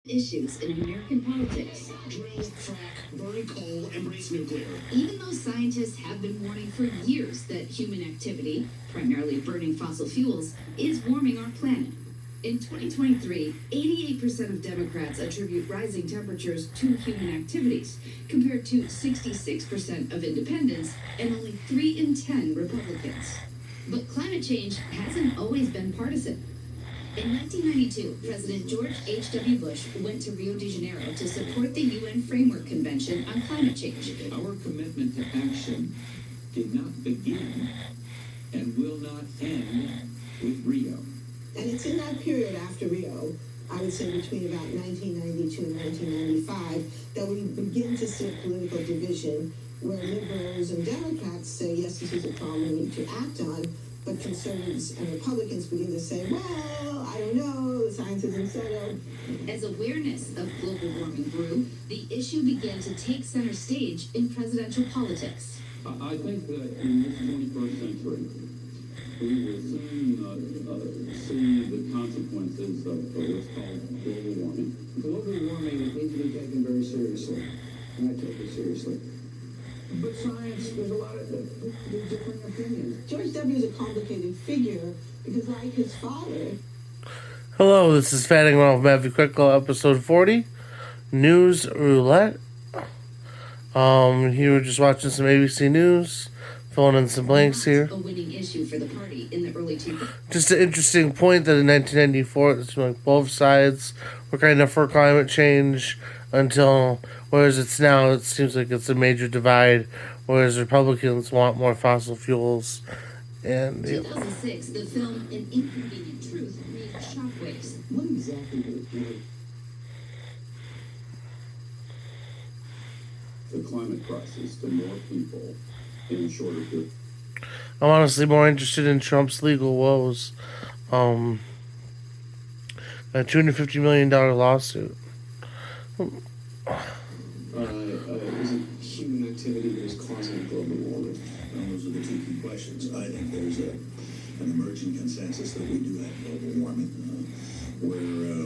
issues in American politics. Drill, frack, burn coal, embrace nuclear. Even though scientists have been warning for years that human activity, primarily burning fossil fuels, is warming our planet. In 2023, 88% of Democrats attribute rising temperatures to human activities, compared to 66% of independents and only 3 in 10 Republicans. But climate change hasn't always been partisan. In 1992, President George H.W. Bush went to Rio de Janeiro to support the UN Framework Convention on Climate Change. Our commitment to action did not begin and will not end with Rio. And it's in that period after Rio, I would say between about 1992 and 1995, that we begin to see a political division where liberals and Democrats say, yes, this is a problem we need to act on, but conservatives and Republicans begin to say, well, I don't know, the science isn't settled. As awareness of global warming grew, the issue began to take center stage in presidential politics. I think that in this 21st century, we will soon see the consequences of what's called global warming. Global warming needs to be taken very seriously, and I take it seriously. But science, there's a lot of differing opinions. George W. is a complicated figure because, like his father... Hello, this is Fattin with Matthew Kreklau, episode 40, News Roulette. Here we're just watching some ABC News, filling in some blanks here. A winning issue for the party in the early 2000s. Just an interesting point that in 1994, it seemed like both sides were kind of for climate change until, whereas it's now, it seems like it's a major divide, whereas Republicans want more fossil fuels. And 2006, the film An Inconvenient Truth made shockwaves. What exactly did it do? The climate crisis to more people in a shorter period. I'm honestly more interested in Trump's legal woes. A $250 million lawsuit. Is it human activity that is causing global warming? Those are the two key questions. I think there's an emerging consensus that we do have global warming, where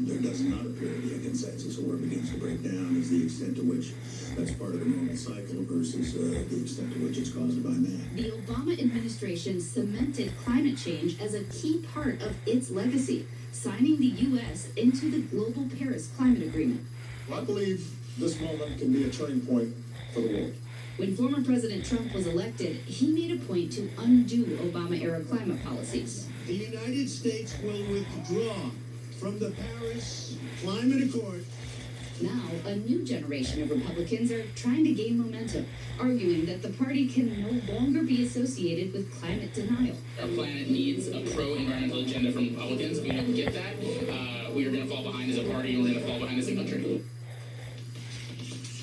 there does not appear to be a consensus, or where it begins to break down is the extent to which that's part of the normal cycle versus the extent to which it's caused by man. The Obama administration cemented climate change as a key part of its legacy, signing the U.S. into the Global Paris Climate Agreement. I believe this moment can be a turning point for the world. When former President Trump was elected, he made a point to undo Obama-era climate policies. The United States will withdraw from the Paris Climate Accord. Now, a new generation of Republicans are trying to gain momentum, arguing that the party can no longer be associated with climate denial. Our planet needs a pro-environmental agenda from Republicans. If we don't get that, we are going to fall behind as a party, and we're going to fall behind as a country.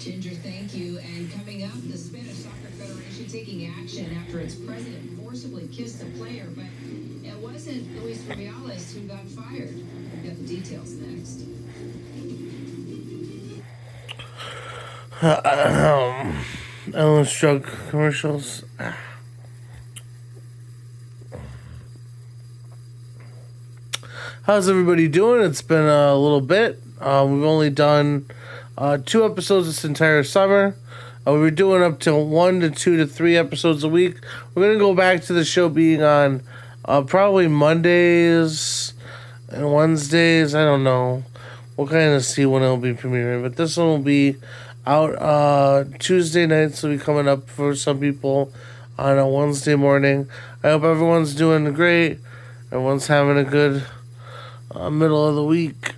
Ginger, thank you. And coming up, the Spanish Soccer Federation taking action after its president forcibly kissed a player, but it wasn't Luis Rubiales who got fired. We've got the details next. Ellen's drug commercials. How's everybody doing? It's been a little bit. We've only done 2 episodes this entire summer. We were doing up to 1 to 2 to 3 episodes a week. We're going to go back to the show being on probably Mondays and Wednesdays. I don't know. We'll kind of see when it'll be premiering. But this one will be out Tuesday nights. Will be coming up for some people on a Wednesday morning. I hope everyone's doing great. Everyone's having a good middle of the week.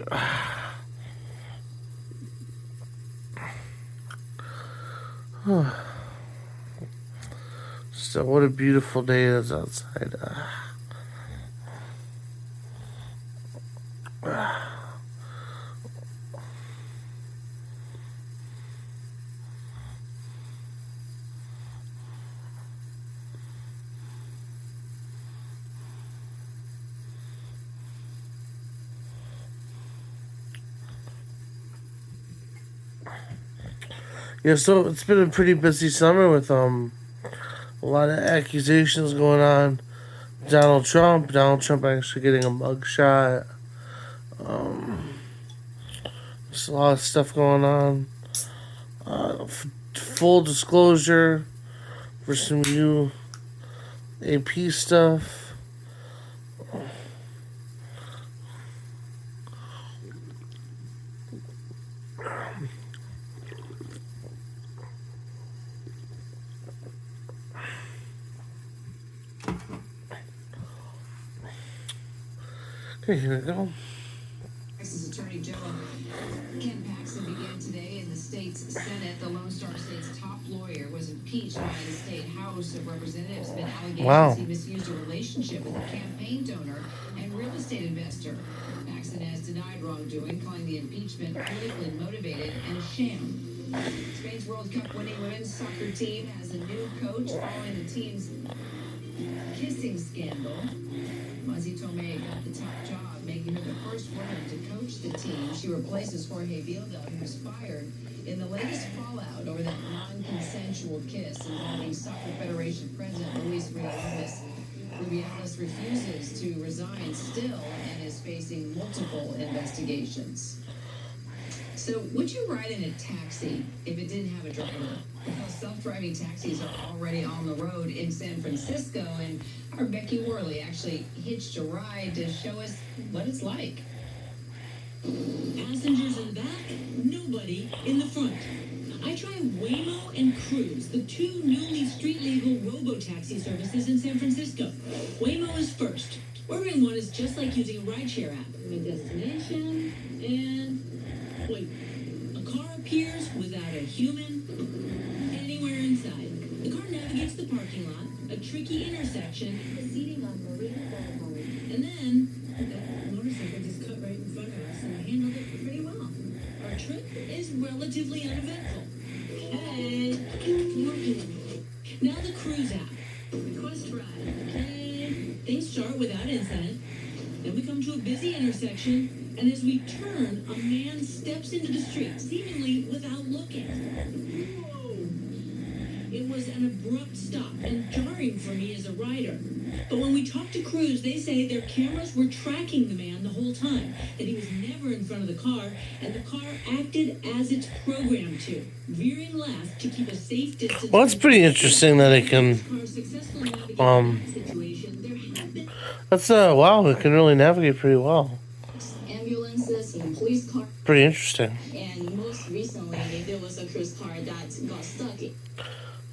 So what a beautiful day it is outside. Yeah, so it's been a pretty busy summer with a lot of accusations going on. Donald Trump actually getting a mugshot. There's a lot of stuff going on. Full disclosure for some new AP stuff. Okay, here we go. Texas Attorney General Ken Paxton began today in the state's Senate. The Lone Star State's top lawyer was impeached by the state House of Representatives amid allegations he misused a relationship with a campaign donor and real estate investor. Paxton has denied wrongdoing, calling the impeachment politically motivated and a sham. Spain's World Cup winning women's soccer team has a new coach following the team's kissing scandal. Muzzy Tomei got the top job, making her the first woman to coach the team. She replaces Jorge Vilda, who was fired in the latest fallout over that non-consensual kiss involving Soccer Federation President Luis Rubiales. Rubiales refuses to resign still and is facing multiple investigations. So, would you ride in a taxi if it didn't have a driver? Well, self-driving taxis are already on the road in San Francisco, and our Becky Worley actually hitched a ride to show us what it's like. Passengers in the back, nobody in the front. I tried Waymo and Cruise, the two newly street-legal robo-taxi services in San Francisco. Waymo is first. Ordering one is just like using a rideshare app. My destination, and wait, a car appears without a human anywhere inside. The car navigates the parking lot, a tricky intersection, proceeding on Marina Boulevard. And then, that motorcycle just cut right in front of us and handled it pretty well. Our trip is relatively uneventful. Hey, working. Now the Cruise app. Request ride. Okay. Things start without incident. Then we come to a busy intersection. And as we turn, a man steps into the street, seemingly without looking. Whoa! It was an abrupt stop and jarring for me as a rider. But when we talked to Cruise, they say their cameras were tracking the man the whole time, that he was never in front of the car, and the car acted as it's programmed to, veering left to keep a safe distance. Well, it's pretty interesting that it can, that's, wow, it can really navigate pretty well. Ambulances and police cars. Pretty interesting. And most recently, there was a cruise car that got stuck.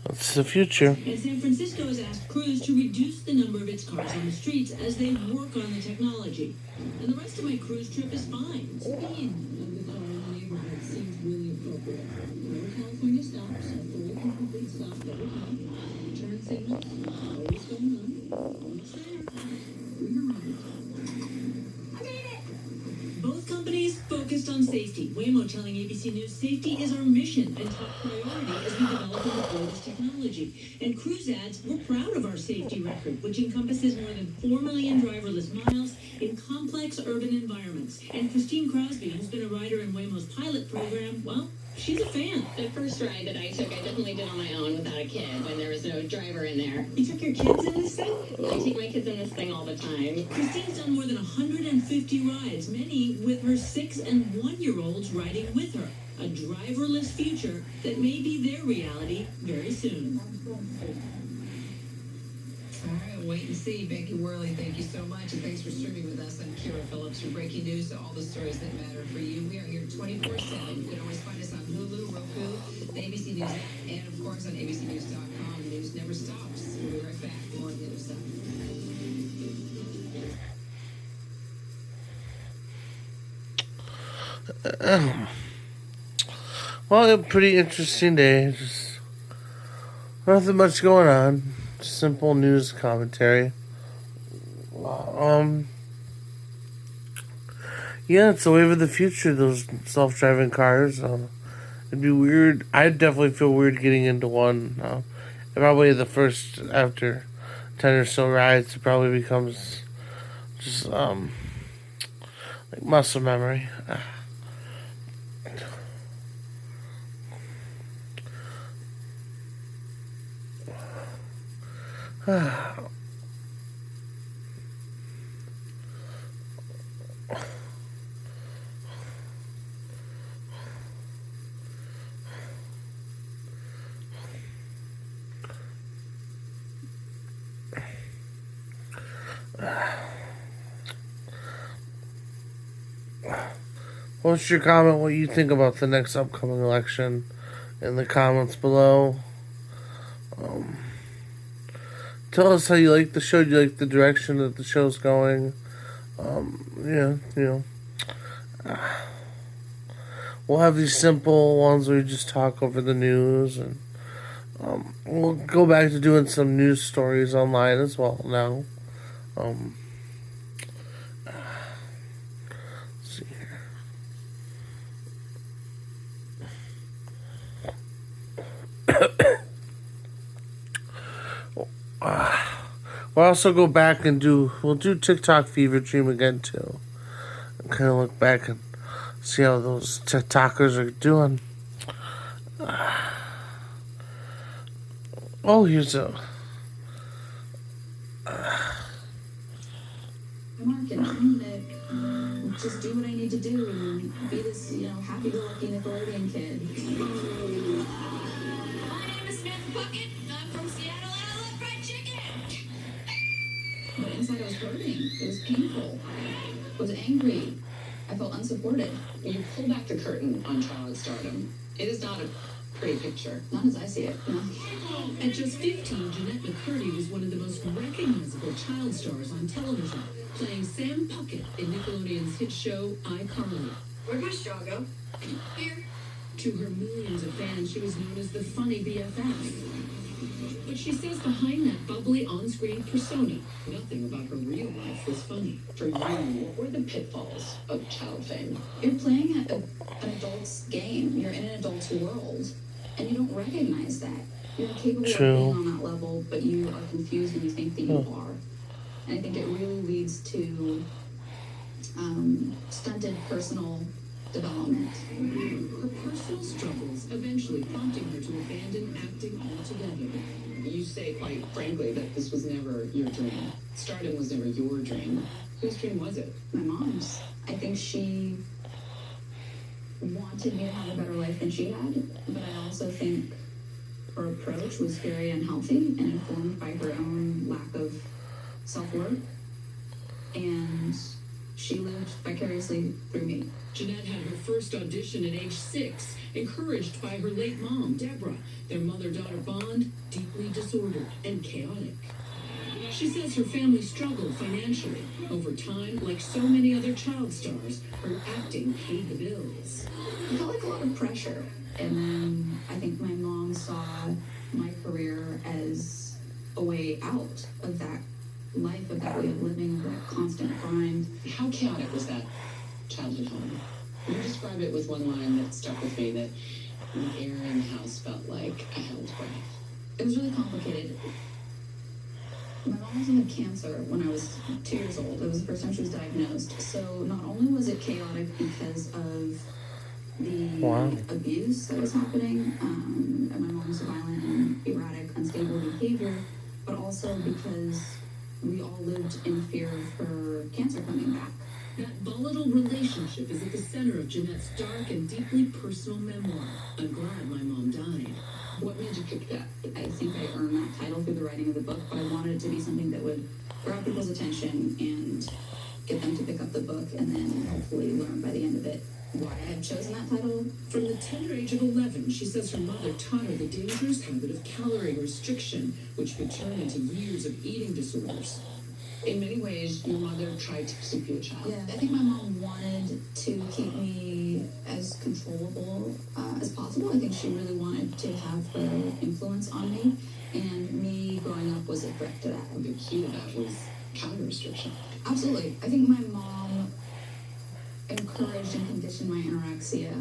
That's the future. And San Francisco has asked Cruise to reduce the number of its cars on the streets as they work on the technology. And the rest of my cruise trip is fine. Speed of the car in the neighborhood seems really appropriate. No California stops, a full complete stop every time. Turn signals, always going on. Almost there. We're right. I made it! Both companies focused on safety. Waymo telling ABC News safety is our mission and top priority as we develop and deploy this technology. And Cruise adds, we're proud of our safety record, which encompasses more than 4 million driverless miles in complex urban environments. And Christine Crosby, who's been a rider in Waymo's pilot program, well, she's a fan. The first ride that I took, I definitely did on my own without a kid when there was no driver in there. You took your kids in this thing? I take my kids in this thing all the time. Christine's done more than 150 rides, many with her 6- and 1-year-olds riding with her. A driverless future that may be their reality very soon. All right, wait and see. Becky Worley, thank you so much. And thanks for streaming with us. I'm Kira Phillips for breaking news to all the stories that matter for you. We are here 24/7. You can always find us on Hulu, Roku, the ABC News app, and of course on abcnews.com. The news never stops. We'll be right back. More on the other side. Well, a pretty interesting day. Just nothing much going on. Simple news commentary. Yeah, it's the wave of the future, those self-driving cars. It'd be weird. I'd definitely feel weird getting into one. Probably the first, after 10 or so rides, it probably becomes just like muscle memory. What's your comment? What you think about the next upcoming election? In the comments below. Tell us how you like the show. Do you like the direction that the show's going? We'll have these simple ones where we just talk over the news, and we'll go back to doing some news stories online as well now. Let's see here. We'll also go back and we'll do TikTok Fever Dream again too. And kind of look back and see how those TikTokers are doing. Here's a... Mark, and I'm gonna just do what I need to do and be this, happy-go-lucky Nickelodeon kid. My name is Samantha Puckett. I'm from Seattle and I love fried chicken. But inside I was hurting. It was painful. I was angry. I felt unsupported. You pull back the curtain on child stardom. It is not a pretty picture. Not as I see it, no. At just 15, Jeanette McCurdy was one of the most recognizable child stars on television, playing Sam Puckett in Nickelodeon's hit show iCarly. Where'd my straw go? Here. To her millions of fans, she was known as the funny BFF. But she says behind that bubbly on-screen persona, nothing about her real life was funny. For you, what were the pitfalls of child fame? You're playing an adult's game. You're in an adult's world, and you don't recognize that. You're capable of being on that level, but you are confused and you think that you are. And I think it really leads to stunted personal development. Her personal struggles eventually prompting her to abandon acting altogether. You say quite frankly that this was never your dream. Stardom was never your dream. Whose dream was it? My mom's. I think she wanted me to have a better life than she had, but I also think her approach was very unhealthy and informed by her own lack of self-worth. And she lived vicariously through me. Jeanette had her first audition at age 6, encouraged by her late mom, Deborah. Their mother-daughter bond, deeply disordered and chaotic. She says her family struggled financially. Over time, like so many other child stars, her acting paid the bills. I felt like a lot of pressure. And then I think my mom saw my career as a way out of that life, of that way of living, of that constant grind. How chaotic was that childhood home? You describe it with one line that stuck with me, that the air in the house felt like a hell's breath. It was really complicated. My mom also had cancer when I was 2 years old. It was the first time she was diagnosed. So not only was it chaotic because of the abuse that was happening, and my mom's violent and erratic, unstable behavior, but also because we all lived in fear of her cancer coming back. That volatile relationship is at the center of Jeanette's dark and deeply personal memoir. I'm glad my mom died. What made you pick that? I think I earned that title through the writing of the book, but I wanted it to be something that would grab people's attention and get them to pick up the book and then hopefully learn by the end of it why I had chosen that title. From the tender age of 11, she says her mother taught her the dangerous habit of calorie restriction, which could turn into years of eating disorders. In many ways, your mother tried to keep you a child. Yeah, I think my mom wanted to keep me as controllable as possible. I think she really wanted to have her influence on me, and me growing up was a threat to that. The key to that was calorie restriction. Absolutely. I think my mom encouraged and conditioned my anorexia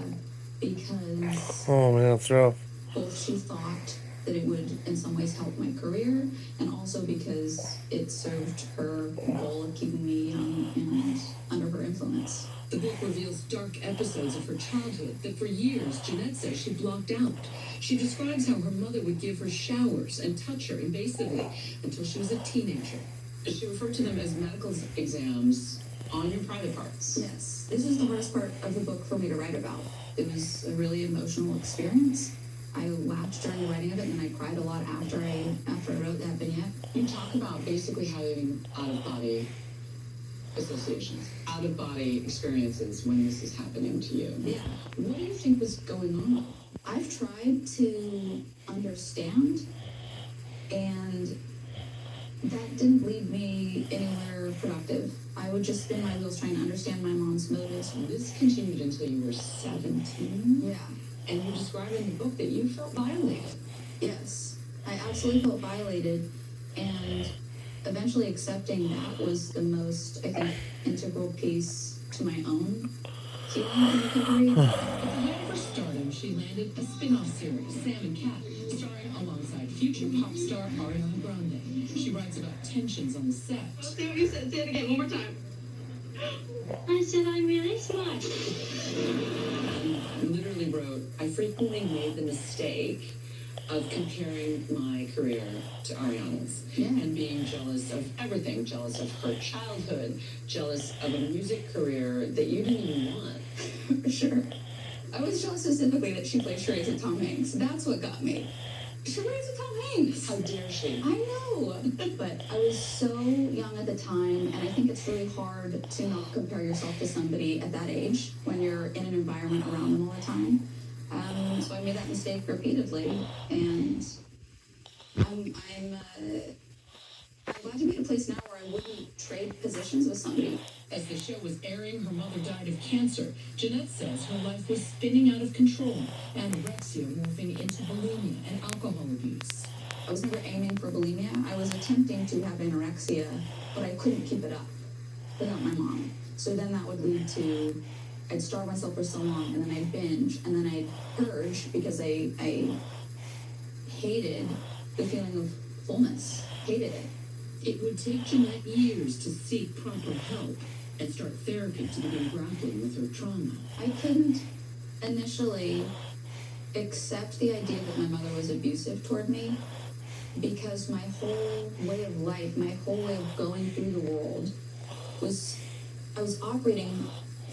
because oh man, that's rough. Both she thought that it would in some ways help my career, and also because it served her goal of keeping me young and under her influence. The book reveals dark episodes of her childhood that for years Jeanette says she blocked out. She describes how her mother would give her showers and touch her invasively until she was a teenager. She referred to them as medical exams on your private parts. Yes. This is the hardest part of the book for me to write about. It was a really emotional experience. I laughed during the writing of it, and then I cried a lot after I wrote that vignette. You talk about basically having out-of-body associations, out-of-body experiences when this is happening to you. Yeah. What do you think was going on? I've tried to understand, and that didn't lead me anywhere productive. I would just spin my wheels trying to understand my mom's motives. This continued until you were 17? Yeah. And you described in the book that you felt violated. Yes, I absolutely felt violated, and eventually accepting that was the most, I think, integral piece to my own healing and recovery. At the height of her stardom, she landed a spin-off series, Sam and Cat, starring alongside future pop star Ariana Grande. She writes about tensions on the set. See what you said. Say it again, one more time. I said I'm really smart. You literally wrote, I frequently made the mistake of comparing my career to Ariana's and being jealous of everything, jealous of her childhood, jealous of a music career that you didn't even want. For sure. I was jealous specifically that she played charades with Tom Hanks. That's what got me. Charades with Tom Hanks. How dare she? I know. But I was so young at the time, and I think it's really hard to not compare yourself to somebody at that age when you're in an environment around them all the time. So I made that mistake repeatedly, and I'm glad to be in a place now where I wouldn't trade positions with somebody. As the show was airing, her mother died of cancer. Jeanette says her life was spinning out of control, anorexia morphing into bulimia and alcohol abuse. I was never aiming for bulimia. I was attempting to have anorexia, but I couldn't keep it up without my mom. So then that would lead to, I'd starve myself for so long, and then I'd binge, and then I'd purge because I hated the feeling of fullness. Hated it. It would take Jeanette years to seek proper help and start therapy to begin grappling with her trauma. I couldn't initially accept the idea that my mother was abusive toward me because my whole way of life, my whole way of going through the world was, I was operating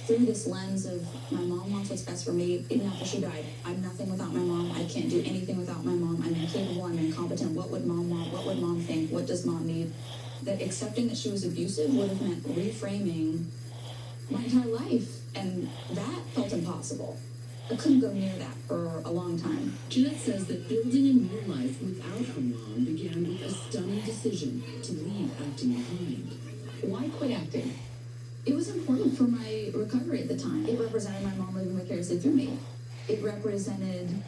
through this lens of my mom wants what's best for me even after she died. I'm nothing without my mom. I can't do anything without my mom. I'm incapable. I'm incompetent. What would mom want? What would mom think? What does mom need? That accepting that she was abusive would have meant reframing my entire life, and that felt impossible. I couldn't go near that for a long time. Jeanette says that building a new life without her mom began with a stunning decision to leave acting behind. Why quit acting? It was important for my recovery at the time. It represented my mom living vicariously through me. It represented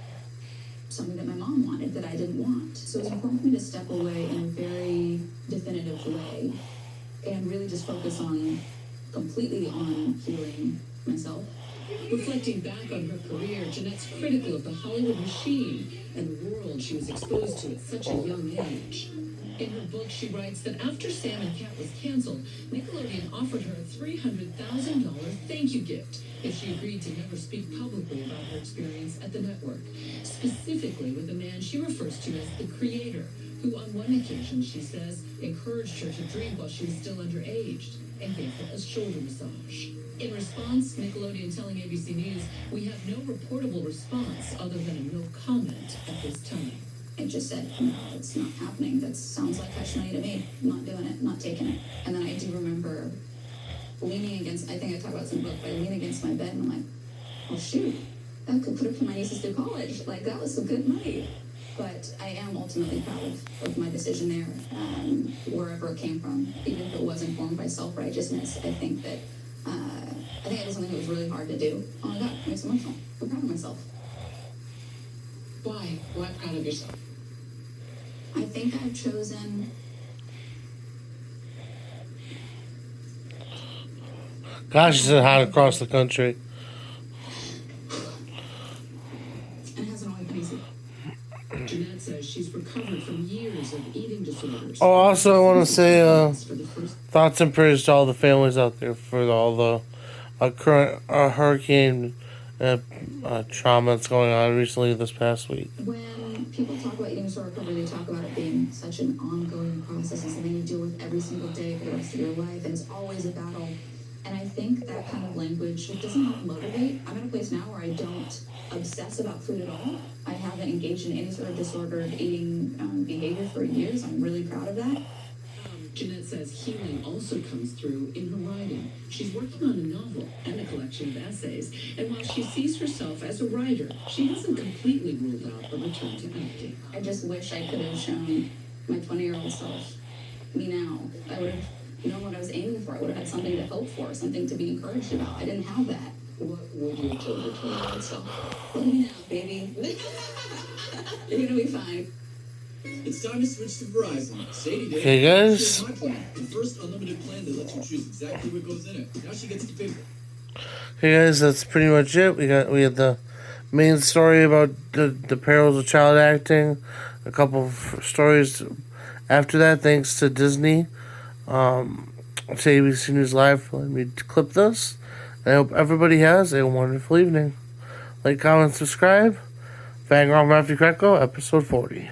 something that my mom wanted that I didn't want. So it was important for me to step away in a very definitive way and really just focus completely on healing myself. Reflecting back on her career, Jeanette's critical of the Hollywood machine and the world she was exposed to at such a young age. In her book, she writes that after Sam and Cat was canceled, Nickelodeon offered her a $300,000 thank you gift if she agreed to never speak publicly about her experience at the network, specifically with a man she refers to as the creator, who on one occasion, she says, encouraged her to drink while she was still underage and gave her a shoulder massage. In response, Nickelodeon telling ABC News, we have no reportable response other than a no comment at this time. It just said, no, it's not happening. That sounds like hush money to me. I'm not doing it, not taking it. And then I do remember leaning against, I think I talked about this in the book, but I lean against my bed and I'm like, oh shoot, that could put up for my nieces through college. Like, that was some good money. But I am ultimately proud of my decision there, wherever it came from. Even if it was informed by self-righteousness, I think that, I did something that was really hard to do. Oh my God, it makes me emotional. I'm proud of myself. Why? Why proud of yourself? I think I've chosen. Gosh, is it hot across the country? And it hasn't always been easy. Jeanette says she's recovered from years of eating disorders. Oh, also, I want to say thoughts and prayers to all the families out there for all the current hurricane trauma that's going on recently this past week. When people talk about eating disorder recovery, they talk about it being such an ongoing process and something you deal with every single day for the rest of your life, and it's always a battle. And I think that kind of language, it doesn't help motivate. I'm in a place now where I don't obsess about food at all. I haven't engaged in any sort of disordered eating behavior for years. I'm really proud of that. Jeanette says healing also comes through in her writing. She's working on a novel and a collection of essays, and while she sees herself as a writer, she hasn't completely ruled out a return to acting. I just wish I could have shown my 20-year-old self me now. I would have known what I was aiming for. I would have had something to hope for, something to be encouraged about. I didn't have that. What would you have told your 20-year-old self? Let me know, baby. You're gonna be fine. It's time to switch to Verizon. Sadie did. Okay, guys. My plan. The first unlimited plan that lets you choose exactly what goes in it. Now she gets to pick. Okay, guys, that's pretty much it. We had the main story about the perils of child acting. A couple of stories after that, thanks to Disney. To ABC News Live for letting me clip this. I hope everybody has a wonderful evening. Like, comment, subscribe. Bang on Matthew Kreklau, episode 40.